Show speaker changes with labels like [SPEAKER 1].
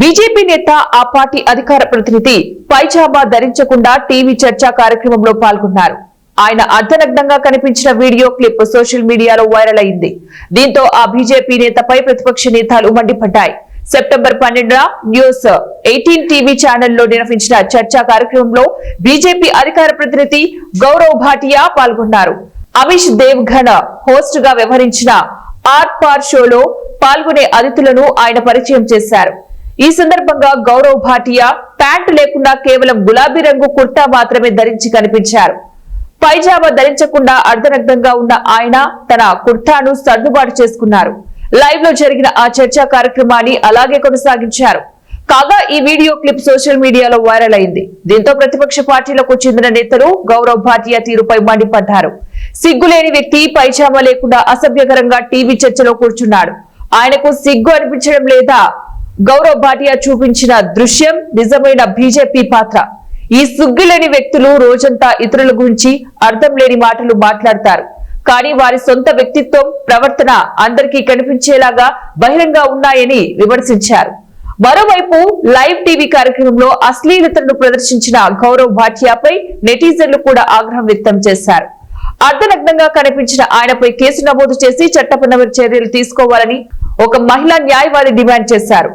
[SPEAKER 1] BJP నేత ఆ party అధికార ప్రతినిధి పైజామా ధరించకుండా టీవీ చర్చా కార్యక్రమంలో పాల్గొన్నారు. ఆయన అర్ధనగ్నంగా కనిపించిన వీడియో క్లిప్ సోషల్ మీడియాలో వైరల్ అయింది. దీంతో ఆ బీజేపీ నేతపై ప్రతిపక్ష నేతలు మండిపడ్డాయి. సెప్టెంబర్ 12న న్యూస్ 18 టీవీ ఛానల్లో నిర్వహించిన చర్చా కార్యక్రమంలో బీజేపీ అధికార ప్రతినిధి గౌరవ్ భాటియా పాల్గొన్నారు. అమిష్ దేవ్ఘన్ హోస్ట్ గా వ్యవహరించిన ఆర్ పార్ షోలో పాల్గొనే అతిథులను ఆయన పరిచయం చేశారు. ఈ సందర్భంగా గౌరవ్ భాటియా ప్యాంటు లేకుండా కేవలం గులాబీ రంగు కుర్తా మాత్రమే ధరించి కనిపించారు. పైజామా ధరించకుండా అర్ధనగ్నంగా ఉన్న ఆయన తన కుర్తాను సర్దుబాటు చేసుకున్నారు. లైవ్ లో జరిగిన ఆ చర్చా కార్యక్రమాన్ని అలాగే కొనసాగించారు. కాగా ఈ వీడియో క్లిప్ సోషల్ మీడియాలో వైరల్ అయింది. దీంతో ప్రతిపక్ష పార్టీలకు చెందిన నేతలు గౌరవ్ భాటియా తీరుపై మండిపడ్డారు. సిగ్గులేని వ్యక్తి పైజామా లేకుండా అసభ్యకరంగా టీవీ చర్చలో కూర్చున్నాడు. ఆయనకు సిగ్గు అనిపించడం లేదా? గౌరవ్ భాటియా చూపించిన దృశ్యం నిజమైన బీజేపీ పాత్ర. ఈ సిగ్గులేని వ్యక్తులు రోజంతా ఇతరుల గురించి అర్థం లేని మాటలు మాట్లాడతారు. కానీ వారి సొంత వ్యక్తిత్వం, ప్రవర్తన అందరికీ కనిపించేలాగా బహిరంగ ఉన్నాయని విమర్శించారు. మరోవైపు లైవ్ టీవీ కార్యక్రమంలో అశ్లీలతను ప్రదర్శించిన గౌరవ్ భాటియాపై నెటిజన్లు కూడా ఆగ్రహం వ్యక్తం చేశారు. అర్ధనగ్నంగా కనిపించిన ఆయనపై కేసు నమోదు చేసి చట్టపరమైన చర్యలు తీసుకోవాలని ఒక మహిళా న్యాయవాది డిమాండ్ చేశారు.